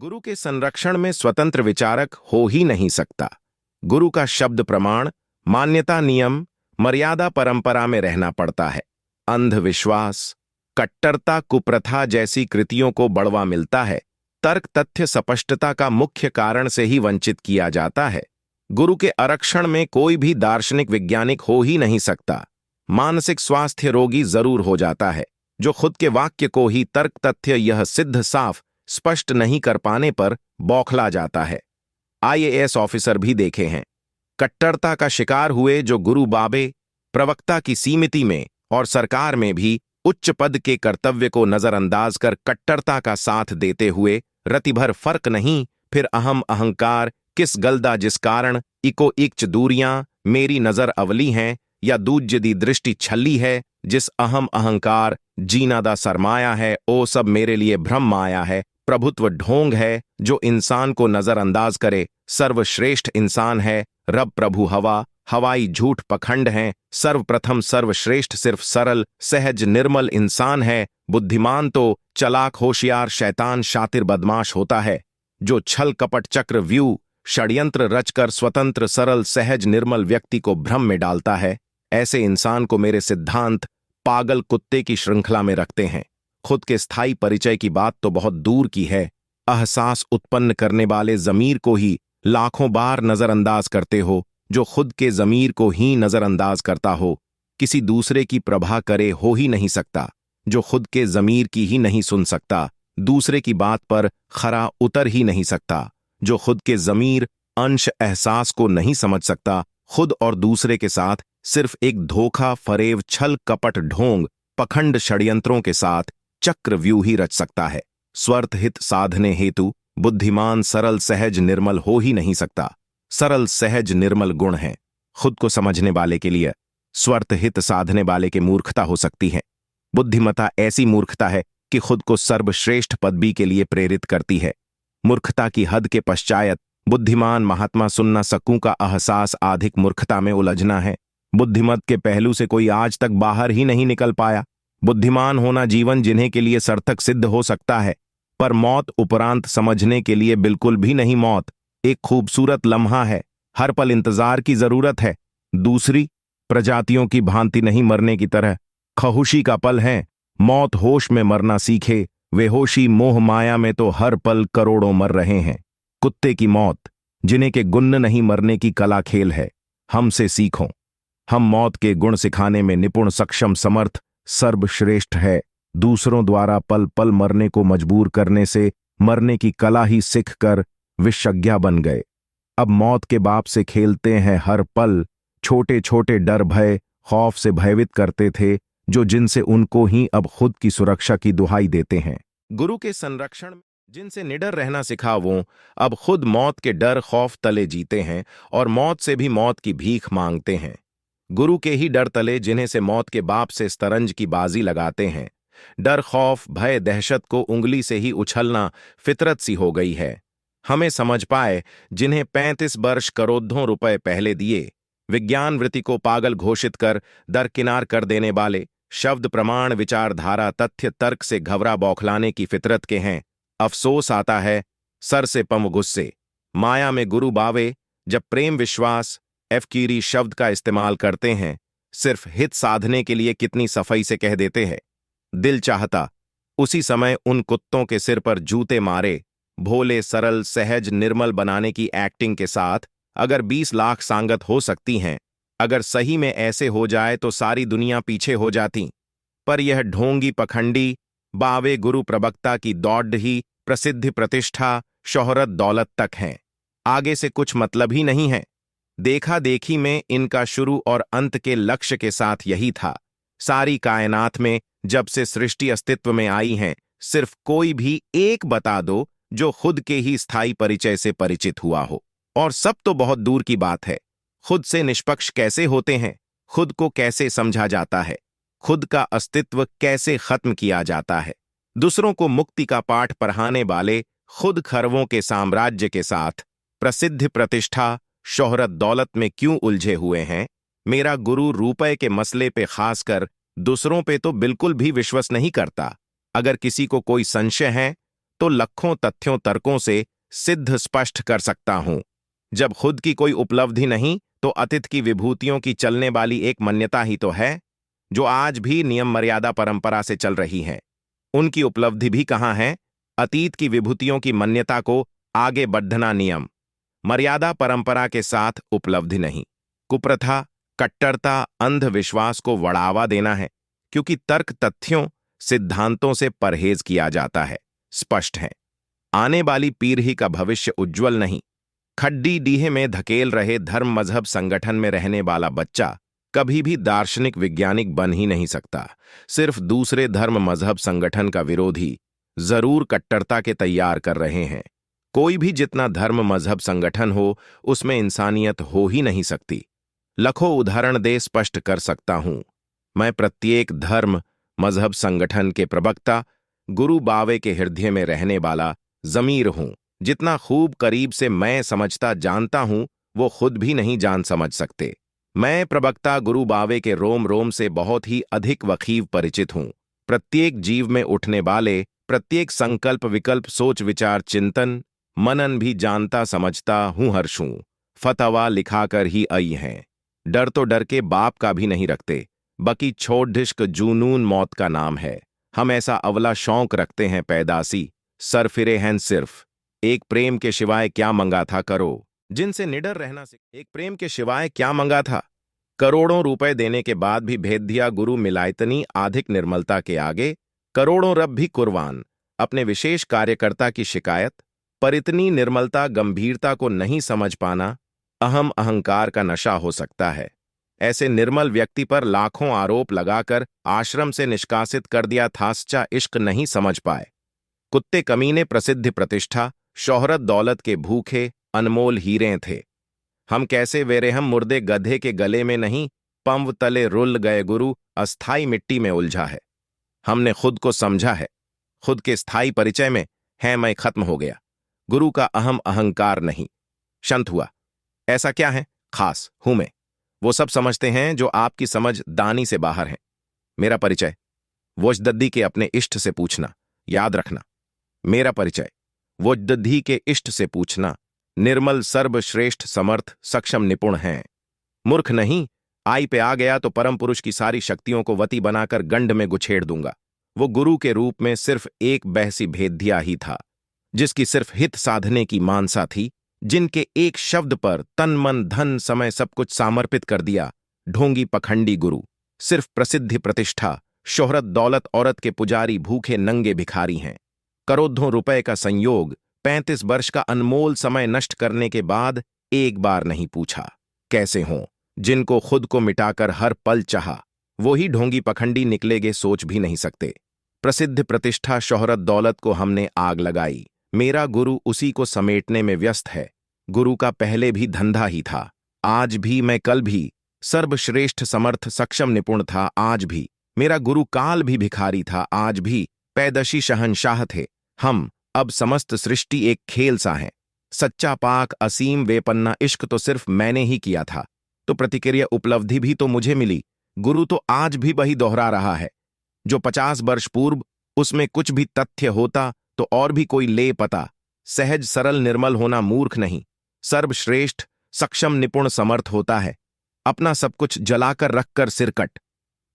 गुरु के संरक्षण में स्वतंत्र विचारक हो ही नहीं सकता। गुरु का शब्द प्रमाण, मान्यता, नियम, मर्यादा, परंपरा में रहना पड़ता है। अंधविश्वास, कट्टरता, कुप्रथा जैसी कृतियों को बढ़ावा मिलता है। तर्क, तथ्य, स्पष्टता का मुख्य कारण से ही वंचित किया जाता है। गुरु के आरक्षण में कोई भी दार्शनिक वैज्ञानिक हो ही नहीं सकता। मानसिक स्वास्थ्य रोगी जरूर हो जाता है जो खुद के वाक्य को ही तर्क, तथ्य यह सिद्ध साफ स्पष्ट नहीं कर पाने पर बौखला जाता है। आईएएस ऑफिसर भी देखे हैं कट्टरता का शिकार हुए जो गुरु बाबे, प्रवक्ता की सीमिति में और सरकार में भी उच्च पद के कर्तव्य को नजरअंदाज कर कट्टरता का साथ देते हुए रतिभर फर्क नहीं, फिर अहम अहंकार किस गलदा जिस कारण इको इक्च दूरियां मेरी नजर अवली हैं, या दूज्य दी दृष्टि छल्ली है जिस अहम अहंकार जीना दा सरमाया है, ओ सब मेरे लिए भ्रम माया है। प्रभुत्व ढोंग है जो इंसान को नजरअंदाज करे, सर्वश्रेष्ठ इंसान है रब प्रभु हवा, हवाई झूठ पखंड हैं, सर्वप्रथम सर्वश्रेष्ठ सिर्फ सरल सहज निर्मल इंसान है। बुद्धिमान तो चलाक होशियार शैतान शातिर बदमाश होता है जो छल कपट चक्र व्यू षड्यंत्र रचकर स्वतंत्र सरल सहज निर्मल व्यक्ति को भ्रम में डालता है। ऐसे इंसान को मेरे सिद्धांत पागल कुत्ते की श्रृंखला में रखते हैं। खुद के स्थायी परिचय की बात तो बहुत दूर की है, एहसास उत्पन्न करने वाले जमीर को ही लाखों बार नजरअंदाज करते हो जो खुद के जमीर को ही नजरअंदाज करता हो। किसी दूसरे की प्रभा करे हो ही नहीं सकता जो खुद के जमीर की ही नहीं सुन सकता। दूसरे की बात पर खरा उतर ही नहीं सकता जो खुद के जमीर अंश एहसास को नहीं समझ सकता। खुद और दूसरे के साथ सिर्फ एक धोखा फरेब छल कपट ढोंग पखंड षड्यंत्रों के साथ चक्रव्यूह ही रच सकता है। स्वार्थ हित साधने हेतु बुद्धिमान सरल सहज निर्मल हो ही नहीं सकता। सरल सहज निर्मल गुण है खुद को समझने वाले के लिए, स्वार्थ हित साधने वाले के मूर्खता हो सकती है। बुद्धिमता ऐसी मूर्खता है कि खुद को सर्वश्रेष्ठ पदवी के लिए प्रेरित करती है। मूर्खता की हद के पश्चात बुद्धिमान महात्मा सुनना सकूं का एहसास अधिक मूर्खता में उलझना है। बुद्धिमत के पहलू से कोई आज तक बाहर ही नहीं निकल पाया। बुद्धिमान होना जीवन जिन्हें के लिए सार्थक सिद्ध हो सकता है, पर मौत उपरांत समझने के लिए बिल्कुल भी नहीं। मौत एक खूबसूरत लम्हा है, हर पल इंतजार की जरूरत है। दूसरी प्रजातियों की भांति नहीं मरने की तरह खहुशी का पल है। मौत होश में मरना सीखे, बेहोशी मोह माया में तो हर पल करोड़ों मर रहे हैं। कुत्ते की मौत जिन्हें के गुण नहीं मरने की कला खेल है, हमसे सीखो। हम मौत के गुण सिखाने में निपुण सक्षम समर्थ सर्वश्रेष्ठ है। दूसरों द्वारा पल पल मरने को मजबूर करने से मरने की कला ही सीख कर विशज्ञा बन गए। अब मौत के बाप से खेलते हैं हर पल। छोटे छोटे डर भय खौफ से भयभीत करते थे जो जिनसे उनको ही अब खुद की सुरक्षा की दुहाई देते हैं। गुरु के संरक्षण जिनसे निडर रहना सिखा वो अब खुद मौत के डर खौफ तले जीते हैं और मौत से भी मौत की भीख मांगते हैं। गुरु के ही डर तले जिन्हें से मौत के बाप से स्तरंज की बाजी लगाते हैं। डर खौफ भय दहशत को उंगली से ही उछलना फितरत सी हो गई है। हमें समझ पाए जिन्हें 35 वर्ष करोड़ों रुपए पहले दिए, विज्ञान वृत्ति को पागल घोषित कर दरकिनार कर देने वाले, शब्द प्रमाण विचारधारा तथ्य तर्क से घबरा बौखलाने की फितरत के हैं। अफसोस आता है सर से पम गुस्से। माया में गुरु बावे जब प्रेम विश्वास एफकीरी शब्द का इस्तेमाल करते हैं, सिर्फ हित साधने के लिए कितनी सफाई से कह देते हैं। दिल चाहता उसी समय उन कुत्तों के सिर पर जूते मारे। भोले सरल सहज निर्मल बनाने की एक्टिंग के साथ अगर 20 लाख सांगत हो सकती हैं, अगर सही में ऐसे हो जाए तो सारी दुनिया पीछे हो जाती। पर यह ढोंगी पखंडी बावे गुरु प्रवक्ता की दौड़ ही प्रसिद्धि प्रतिष्ठा शोहरत दौलत तक है, आगे से कुछ मतलब ही नहीं है। देखा देखी में इनका शुरू और अंत के लक्ष्य के साथ यही था। सारी कायनात में जब से सृष्टि अस्तित्व में आई है, सिर्फ कोई भी एक बता दो जो खुद के ही स्थायी परिचय से परिचित हुआ हो। और सब तो बहुत दूर की बात है। खुद से निष्पक्ष कैसे होते हैं, खुद को कैसे समझा जाता है, खुद का अस्तित्व कैसे खत्म किया जाता है। दूसरों को मुक्ति का पाठ पढ़ाने वाले खुद खरवों के साम्राज्य के साथ प्रसिद्धि प्रतिष्ठा शोहरत दौलत में क्यों उलझे हुए हैं। मेरा गुरु रुपए के मसले पे खासकर दूसरों पे तो बिल्कुल भी विश्वास नहीं करता। अगर किसी को कोई संशय है तो लखों तथ्यों तर्कों से सिद्ध स्पष्ट कर सकता हूं। जब खुद की कोई उपलब्धि नहीं तो अतीत की विभूतियों की चलने वाली एक मान्यता ही तो है, जो आज भी नियम मर्यादा परंपरा से चल रही है। उनकी उपलब्धि भी कहाँ है? अतीत की विभूतियों की मान्यता को आगे बढ़ना नियम मर्यादा परंपरा के साथ उपलब्धि नहीं, कुप्रथा, कट्टरता, अंधविश्वास को बढ़ावा देना है, क्योंकि तर्क तथ्यों सिद्धांतों से परहेज किया जाता है। स्पष्ट है, आने वाली पीढ़ी का भविष्य उज्जवल नहीं। खड्डी डीहे में धकेल रहे धर्म मजहब संगठन में रहने वाला बच्चा कभी भी दार्शनिक वैज्ञानिक बन ही नहीं सकता। सिर्फ दूसरे धर्म मजहब संगठन का विरोधी जरूर कट्टरता के तैयार कर रहे हैं। कोई भी जितना धर्म मजहब संगठन हो, उसमें इंसानियत हो ही नहीं सकती। लाखों उदाहरण दे स्पष्ट कर सकता हूं। मैं प्रत्येक धर्म मजहब संगठन के प्रवक्ता गुरु बावे के हृदय में रहने वाला जमीर हूं। जितना खूब करीब से मैं समझता जानता हूं, वो खुद भी नहीं जान समझ सकते। मैं प्रवक्ता गुरु बावे के रोम रोम से बहुत ही अधिक वकीफ परिचित हूं। प्रत्येक जीव में उठने वाले प्रत्येक संकल्प विकल्प सोच विचार चिंतन मनन भी जानता समझता हूं। हर्षूं फतवा लिखाकर ही आई हैं। डर तो डर के बाप का भी नहीं रखते, बकी छोड़ ढिश्क जूनून मौत का नाम है। हम ऐसा अवला शौक रखते हैं पैदासी, सर फिरे हैं सिर्फ। एक प्रेम के सिवाय क्या मंगा था करो, जिनसे निडर रहना सीख। एक प्रेम के सिवाय क्या मंगा था, करोड़ों रुपए देने के बाद भी भेद दिया गुरु मिलायतनी अधिक निर्मलता के आगे। करोड़ों रब भी कुर्बान, अपने विशेष कार्यकर्ता की शिकायत पर इतनी निर्मलता गंभीरता को नहीं समझ पाना अहम अहंकार का नशा हो सकता है। ऐसे निर्मल व्यक्ति पर लाखों आरोप लगाकर आश्रम से निष्कासित कर दिया था। सच्चा इश्क नहीं समझ पाए। कुत्ते कमीने प्रसिद्धि प्रतिष्ठा शोहरत दौलत के भूखे अनमोल हीरे थे। हम कैसे वेरे हम मुर्दे गधे के गले में नहीं, पंव तले रुल गए गुरु अस्थाई मिट्टी में उलझा है। हमने खुद को समझा है, खुद के स्थायी परिचय में है मैं खत्म हो गया। गुरु का अहम अहंकार नहीं, शंत हुआ। ऐसा क्या है खास हूं मैं? वो सब समझते हैं जो आपकी समझ दानी से बाहर है। मेरा परिचय वोजदद्दी के अपने इष्ट से पूछना, याद रखना। मेरा परिचय वोजदद्दी के इष्ट से पूछना। निर्मल सर्वश्रेष्ठ समर्थ सक्षम निपुण हैं। मूर्ख नहीं, आई पे आ गया तो परम पुरुष की सारी शक्तियों को वती बनाकर गंड में गुछेड़ दूंगा। वो गुरु के रूप में सिर्फ एक बहसी भेदिया ही था, जिसकी सिर्फ हित साधने की मानसा थी, जिनके एक शब्द पर तन मन धन समय सब कुछ समर्पित कर दिया। ढोंगी पखंडी गुरु सिर्फ प्रसिद्धि प्रतिष्ठा शोहरत दौलत औरत के पुजारी भूखे नंगे भिखारी हैं। करोड़ों रुपए का संयोग 35 वर्ष का अनमोल समय नष्ट करने के बाद एक बार नहीं पूछा कैसे हों। जिनको खुद को मिटाकर हर पल चाहा, वो ही ढोंगी पखंडी निकलेगे सोच भी नहीं सकते। प्रसिद्ध प्रतिष्ठा शोहरत दौलत को हमने आग लगाई। मेरा गुरु उसी को समेटने में व्यस्त है। गुरु का पहले भी धंधा ही था, आज भी मैं कल भी सर्वश्रेष्ठ समर्थ सक्षम निपुण था। आज भी मेरा गुरु काल भी भिखारी था, आज भी पैदशी शहंशाह थे। हम अब समस्त सृष्टि एक खेल सा है। सच्चा पाक असीम बेपन्ना इश्क तो सिर्फ मैंने ही किया था, तो प्रतिक्रिया उपलब्धि भी तो मुझे मिली। गुरु तो आज भी वही दोहरा रहा है जो 50 वर्ष पूर्व। उसमें कुछ भी तथ्य होता तो और भी कोई ले पता। सहज सरल निर्मल होना मूर्ख नहीं, सर्वश्रेष्ठ सक्षम निपुण समर्थ होता है। अपना सब कुछ जलाकर रखकर सिरकट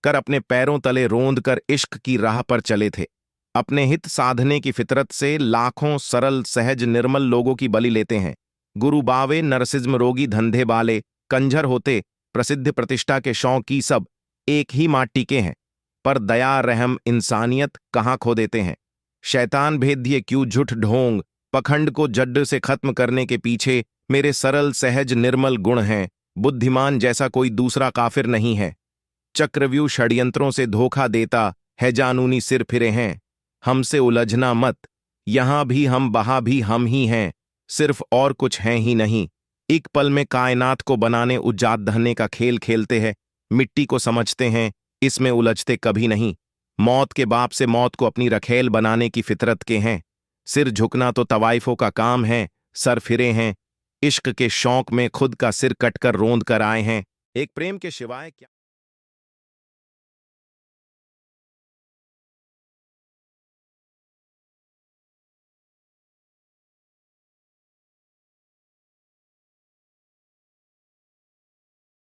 कर अपने पैरों तले रोंद कर इश्क की राह पर चले थे। अपने हित साधने की फितरत से लाखों सरल सहज निर्मल लोगों की बलि लेते हैं। गुरु बावे नरसिज्म रोगी धंधे वाले कंजर होते, प्रसिद्ध प्रतिष्ठा के शौकी सब एक ही माटी के हैं, पर दया रहम इंसानियत कहां खो देते हैं। शैतान भेदिए क्यों झूठ ढोंग पखंड को जड्ड से खत्म करने के पीछे मेरे सरल सहज निर्मल गुण हैं। बुद्धिमान जैसा कोई दूसरा काफिर नहीं है। चक्रव्यूह षड्यंत्रों से धोखा देता है, जानूनी सिर फिरे हैं। हमसे उलझना मत, यहां भी हम वहां भी हम ही हैं, सिर्फ और कुछ हैं ही नहीं। एक पल में कायनात को बनाने उजाद दहने का खेल खेलते हैं। मिट्टी को समझते हैं, इसमें उलझते कभी नहीं। मौत के बाप से मौत को अपनी रखेल बनाने की फितरत के हैं। सिर झुकना तो तवाइफों का काम है, सर फिरे हैं। इश्क के शौक में खुद का सिर कटकर रोंद कर आए हैं। एक प्रेम के सिवाय क्या